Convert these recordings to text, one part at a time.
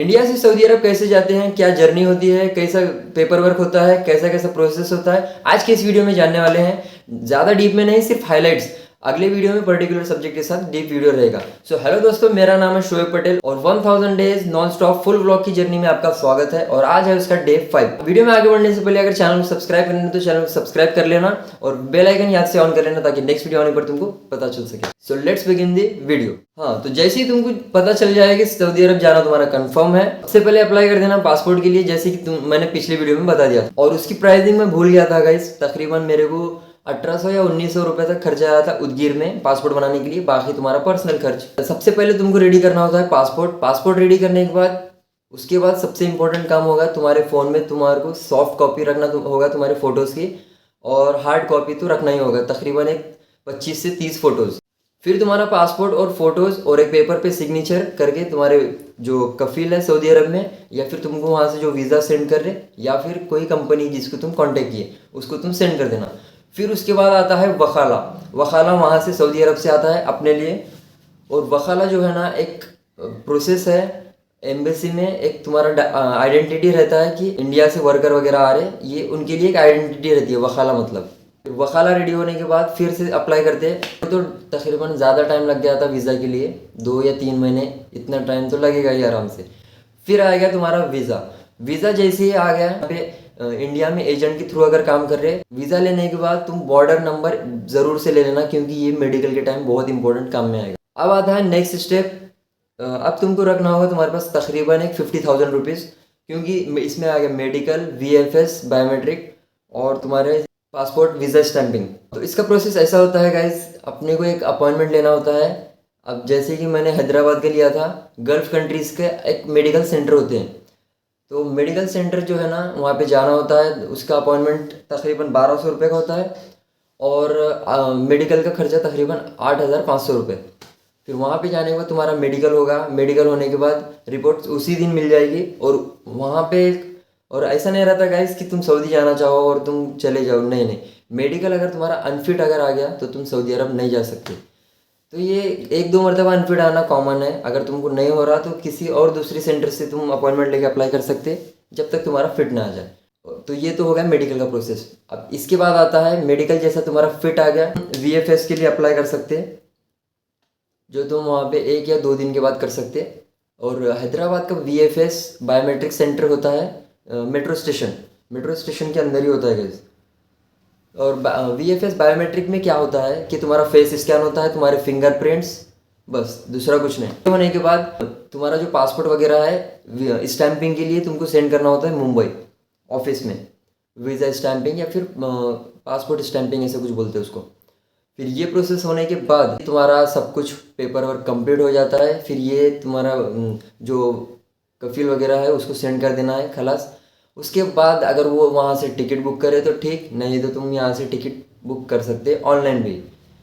India से Saudi अरब कैसे जाते हैं, क्या जर्नी होती है, कैसा पेपर वर्क होता है, कैसा कैसा प्रोसेस होता है, आज के इस वीडियो में जानने वाले हैं। ज़्यादा डीप में नहीं, सिर्फ हाइलाइट्स। अगले वीडियो में पर्टिकुलर सब्जेक्ट के साथ डीप वीडियो रहेगा। सो हेलो दोस्तों, मेरा नाम है शोएब पटेल और 1000 days non stop full vlog की जर्नी में आपका स्वागत है। और आज है उसका डे 5। वीडियो में आगे बढ़ने से पहले अगर चैनल को सब्सक्राइब करना है तो चैनल को सब्सक्राइब कर लेना और बेल आइकन याद से ऑन कर लेना ताकि नेक्स्ट वीडियो आने पर तुमको पता चल सके। So let's begin the video. हाँ, तो जैसे ही तुमको पता चल जाएगा कि सऊदी अरब जाना तुम्हारा कंफर्म है, सबसे पहले अप्लाई कर देना पासपोर्ट के लिए, जैसे कि मैंने पिछले वीडियो में बता दिया। और उसकी प्राइसिंग मैं भूल गया था गाइस, तकरीबन मेरे को 1800 या 1900 रुपए तक खर्चा आया था उदगीर में पासपोर्ट बनाने के लिए, बाकी तुम्हारा पर्सनल खर्च। सबसे पहले तुमको रेडी करना होता है पासपोर्ट रेडी करने के बाद उसके बाद सबसे इंपॉर्टेंट काम होगा, तुम्हारे फ़ोन में तुम्हारे को सॉफ्ट कॉपी रखना होगा तुम्हारे फ़ोटोज़ की, और हार्ड कॉपी तो रखना ही होगा, तकरीबन एक 25 से 30 फ़ोटोज़। फिर तुम्हारा पासपोर्ट और फोटोज़ और एक पेपर पे सिग्नेचर करके तुम्हारे जो कफील है सऊदी अरब में, या फिर तुमको वहाँ से जो वीज़ा सेंड कर रहे, या फिर कोई कंपनी जिसको तुम कांटेक्ट किए उसको तुम सेंड कर देना। फिर उसके बाद आता है वखाला वहाँ से सऊदी अरब से आता है अपने लिए। और वखाला जो है ना, एक प्रोसेस है एम्बेसी में, एक तुम्हारा आइडेंटिटी रहता है कि इंडिया से वर्कर वगैरह आ रहे, ये उनके लिए एक आइडेंटिटी रहती है वखाला मतलब। वखाला रेडी होने के बाद फिर से अप्लाई करते हैं, तो तकरीबन ज़्यादा टाइम लग गया था वीज़ा के लिए, 2 या 3 महीने, इतना टाइम तो लगेगा ही आराम से। फिर आ गया तुम्हारा वीज़ा जैसे ही आ गया यहाँ पे इंडिया में एजेंट के थ्रू अगर काम कर रहे हैं, वीज़ा लेने के बाद तुम बॉर्डर नंबर ज़रूर से ले लेना, क्योंकि ये मेडिकल के टाइम बहुत इंपॉर्टेंट काम में आएगा। अब आता है नेक्स्ट स्टेप। अब तुमको रखना होगा तुम्हारे पास तकरीबन एक 50,000 रुपीज़, क्योंकि इसमें आ गया मेडिकल, VFS, बायोमेट्रिक और तुम्हारे पासपोर्ट वीज़ा स्टैंपिंग। तो इसका प्रोसेस ऐसा होता है गाइज, अपने को एक अपॉइंटमेंट लेना होता है। अब जैसे कि मैंने हैदराबाद का लिया था, गल्फ़ कंट्रीज़ के एक मेडिकल सेंटर होते हैं, तो मेडिकल सेंटर जो है ना वहाँ पे जाना होता है। उसका अपॉइंटमेंट तकरीबन 1200 रुपये का होता है, और मेडिकल का खर्चा तकरीबन 8500 रुपये। फिर वहाँ पे जाने के बाद तुम्हारा मेडिकल होगा, मेडिकल होने के बाद रिपोर्ट उसी दिन मिल जाएगी। और वहाँ पे और ऐसा नहीं रहता गाइस कि तुम सऊदी जाना चाहो और तुम चले जाओ, नहीं, मेडिकल अगर तुम्हारा अनफिट अगर आ गया तो तुम सऊदी अरब नहीं जा सकते। तो ये 1-2 मरतबा अनफिट आना कॉमन है। अगर तुमको नहीं हो रहा तो किसी और दूसरी सेंटर से तुम अपॉइंटमेंट लेके अप्लाई कर सकते, जब तक तुम्हारा फिट ना आ जाए। तो ये तो हो गया मेडिकल का प्रोसेस। अब इसके बाद आता है मेडिकल जैसा तुम्हारा फिट आ गया, VFS के लिए अप्लाई कर सकते, जो तुम वहाँ पे 1 या 2 दिन के बाद कर सकते। और हैदराबाद का VFS बायोमेट्रिक सेंटर होता है मेट्रो स्टेशन के अंदर ही होता है गाइस। और VFS बायोमेट्रिक में क्या होता है कि तुम्हारा फेस स्कैन होता है, तुम्हारे फिंगरप्रिंट्स, बस दूसरा कुछ नहीं। होने के बाद तुम्हारा जो पासपोर्ट वगैरह है स्टैंपिंग के लिए तुमको सेंड करना होता है मुंबई ऑफिस में, वीज़ा स्टैंपिंग या फिर पासपोर्ट स्टैंपिंग ऐसे कुछ बोलते हैं उसको। फिर ये प्रोसेस होने के बाद तुम्हारा सब कुछ पेपर वर्क कंप्लीट हो जाता है। फिर ये तुम्हारा जो कफील वगैरह है उसको सेंड कर देना है, खलास। उसके बाद अगर वो वहाँ से टिकट बुक करे तो ठीक, नहीं तो तुम यहाँ से टिकट बुक कर सकते ऑनलाइन भी,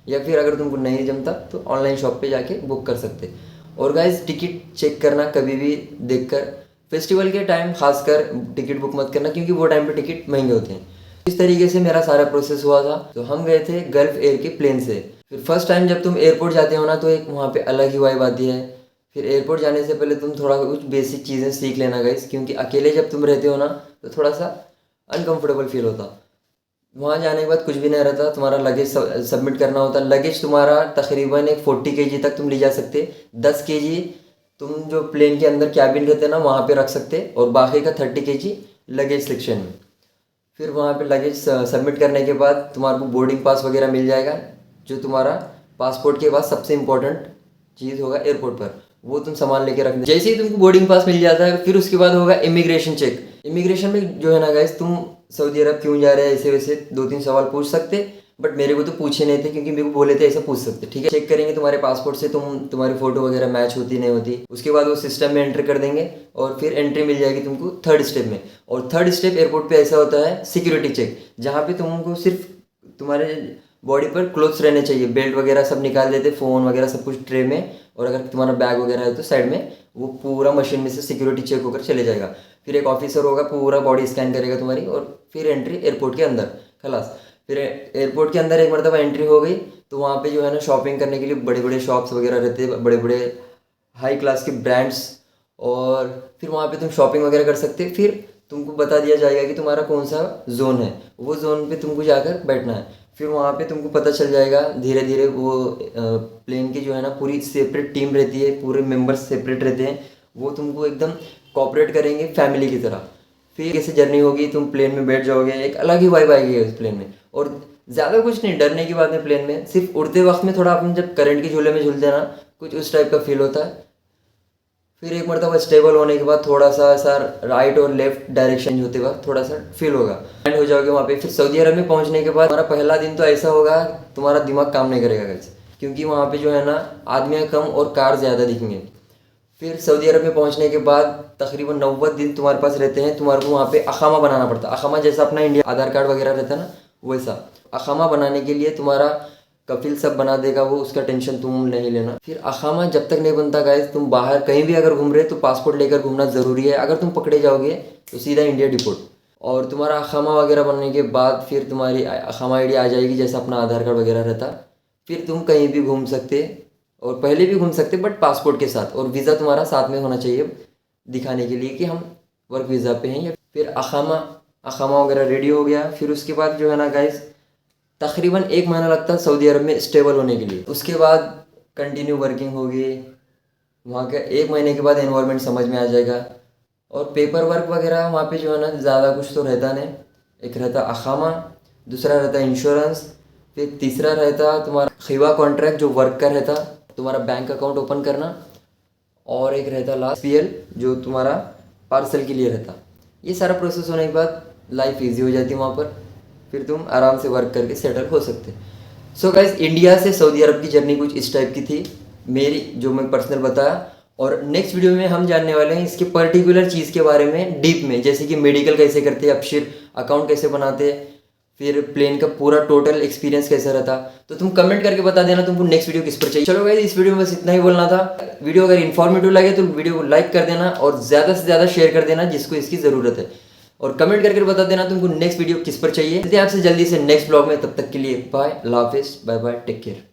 या फिर अगर तुमको नहीं जमता तो ऑनलाइन शॉप पे जाके बुक कर सकते। और गाइस टिकट चेक करना कभी भी देखकर, फेस्टिवल के टाइम खासकर टिकट बुक मत करना, क्योंकि वो टाइम पे टिकट महंगे होते हैं। इस तरीके से मेरा सारा प्रोसेस हुआ था। तो हम गए थे गल्फ एयर के प्लेन से। फिर फर्स्ट टाइम जब तुम एयरपोर्ट जाते हो ना, तो एक वहाँ पे अलग ही वाइब आती है। फिर एयरपोर्ट जाने से पहले तुम थोड़ा कुछ बेसिक चीज़ें सीख लेना गाइस, क्योंकि अकेले जब तुम रहते हो ना तो थोड़ा सा अनकंफर्टेबल फील होता। वहाँ जाने के बाद कुछ भी नहीं रहता, तुम्हारा लगेज सबमिट करना होता। लगेज तुम्हारा तकरीबन एक 40 kg तक तुम ले जा सकते। 10 kg तुम जो प्लेन के अंदर कैबिन रहते ना वहाँ पे रख सकते, और बाकी का 30 kg लगेज सेक्शन में। फिर वहाँ पे लगेज सबमिट करने के बाद तुम्हारे को बोर्डिंग पास वगैरह मिल जाएगा, जो तुम्हारा पासपोर्ट के बाद सबसे इम्पोर्टेंट चीज़ होगा एयरपोर्ट पर, वो तुम सामान लेके रखना। जैसे ही तुमको बोर्डिंग पास मिल जाता है, फिर उसके बाद होगा इमिग्रेशन चेक। इमिग्रेशन में जो है ना गाइस, तुम सऊदी अरब क्यों जा रहे हैं ऐसे वैसे 2-3 सवाल पूछ सकते, बट मेरे को तो पूछे नहीं थे, क्योंकि मेरे को बोले थे ऐसा पूछ सकते, ठीक है। चेक करेंगे तुम्हारे पासपोर्ट से तुम्हारी फ़ोटो वगैरह मैच होती नहीं होती। उसके बाद वो सिस्टम में एंटर कर देंगे, और फिर एंट्री मिल जाएगी तुमको 3rd स्टेप में। और 3rd स्टेप एयरपोर्ट पे ऐसा होता है सिक्योरिटी चेक, जहाँ पे तुमको सिर्फ तुम्हारे बॉडी पर क्लोथ्स रहने चाहिए, बेल्ट वगैरह सब निकाल देते, फ़ोन वगैरह सब कुछ ट्रे में, और अगर तुम्हारा बैग वगैरह है तो साइड में, वो पूरा मशीन में से सिक्योरिटी चेक होकर चले जाएगा। फिर एक ऑफिसर होगा, पूरा बॉडी स्कैन करेगा तुम्हारी, और फिर एंट्री एयरपोर्ट के अंदर, खलास। फिर एयरपोर्ट के अंदर एक मरतबा एंट्री हो गई तो वहाँ पे जो है ना शॉपिंग करने के लिए बड़े बड़े शॉप्स वगैरह रहते हैं, बड़े बड़े हाई क्लास के ब्रांड्स और फिर वहाँ पे तुम शॉपिंग वगैरह कर सकते। फिर तुमको बता दिया जाएगा कि तुम्हारा कौन सा जोन है, वो जोन पे तुमको जाकर बैठना है। फिर वहाँ पे तुमको पता चल जाएगा धीरे धीरे। वो प्लेन की जो है ना पूरी सेपरेट टीम रहती है, पूरे मेंबर्स सेपरेट रहते हैं, वो तुमको एकदम कोऑपरेट करेंगे फैमिली की तरह। फिर कैसे जर्नी होगी, तुम प्लेन में बैठ जाओगे, एक अलग ही वाइब आएगी उस प्लेन में। और ज़्यादा कुछ नहीं डरने की बात है प्लेन में, सिर्फ उड़ते वक्त में थोड़ा अपन जब करंट के झूले में झूलते हैं ना, कुछ उस टाइप का फील होता है। फिर एक मरतबा स्टेबल होने के बाद थोड़ा सा ऐसा राइट और लेफ्ट डायरेक्शन होते वक्त थोड़ा सा फील होगा, लैंड हो जाओगे वहाँ पे। फिर सऊदी अरब में पहुँचने के बाद हमारा पहला दिन तो ऐसा होगा तुम्हारा दिमाग काम नहीं करेगा गाइस, क्योंकि वहाँ पे जो है ना आदमियाँ कम और कार ज़्यादा दिखेंगे। फिर सऊदी अरब में पहुँचने के बाद तकरीबन 90 दिन तुम्हारे पास रहते हैं। तुम्हारे को वहाँ पे अखामा बनाना पड़ता है। अखामा जैसा अपना इंडिया आधार कार्ड वगैरह रहता है ना, वैसा अखामा बनाने के लिए तुम्हारा कफिल सब बना देगा वो, उसका टेंशन तुम नहीं लेना। फिर अखामा जब तक नहीं बनता गाइस, तुम बाहर कहीं भी अगर घूम रहे तो पासपोर्ट लेकर घूमना ज़रूरी है। अगर तुम पकड़े जाओगे तो सीधा इंडिया डिपोर्ट। और तुम्हारा अखामा वगैरह बनने के बाद फिर तुम्हारी अखामा आईडी आ जाएगी, जैसा अपना आधार कार्ड वगैरह रहता। फिर तुम कहीं भी घूम सकते, और पहले भी घूम सकते बट पासपोर्ट के साथ, और वीज़ा तुम्हारा साथ में होना चाहिए दिखाने के लिए कि हम वर्क वीज़ा पे हैं। या फिर अखामा वगैरह रेडी हो गया। फिर उसके बाद जो है ना गाइस तकरीबन 1 महीना लगता है सऊदी अरब में स्टेबल होने के लिए। उसके बाद कंटिन्यू वर्किंग होगी वहाँ का। 1 महीने के बाद एनवायरनमेंट समझ में आ जाएगा। और पेपर वर्क वगैरह वहाँ पे जो है ना ज़्यादा कुछ तो रहता नहीं। एक रहता अखामा, दूसरा रहता इंश्योरेंस, फिर तीसरा रहता तुम्हारा खिवा कॉन्ट्रैक्ट जो वर्क का रहता, तुम्हारा बैंक अकाउंट ओपन करना, और एक रहता लास्ट PL जो तुम्हारा पार्सल के लिए रहता। ये सारा प्रोसेस होने के बाद लाइफ ईजी हो जाती है वहाँ पर। फिर तुम आराम से वर्क करके सेटल हो सकते। सो गाइस, इंडिया से सऊदी अरब की जर्नी कुछ इस टाइप की थी मेरी, जो मैं पर्सनल बताया। और नेक्स्ट वीडियो में हम जानने वाले हैं इसके पर्टिकुलर चीज़ के बारे में डीप में, जैसे कि मेडिकल कैसे करते, अपशिर अकाउंट कैसे बनाते, फिर प्लेन का पूरा टोटल एक्सपीरियंस कैसा रहता। तो तुम कमेंट करके बता देना तुमको नेक्स्ट वीडियो किस पर चाहिए। चलो गाइस, इस वीडियो में बस इतना ही बोलना था। वीडियो अगर इन्फॉर्मेटिव लगे तो वीडियो को लाइक कर देना और ज़्यादा से ज़्यादा शेयर कर देना जिसको इसकी ज़रूरत है। और कमेंट करके बता देना तुमको नेक्स्ट वीडियो किस पर चाहिए। मिलते हैं आपसे जल्दी से नेक्स्ट ब्लॉग में, तब तक के लिए बाय, अल्लाह हाफिज़, बाय बाय, टेक केयर।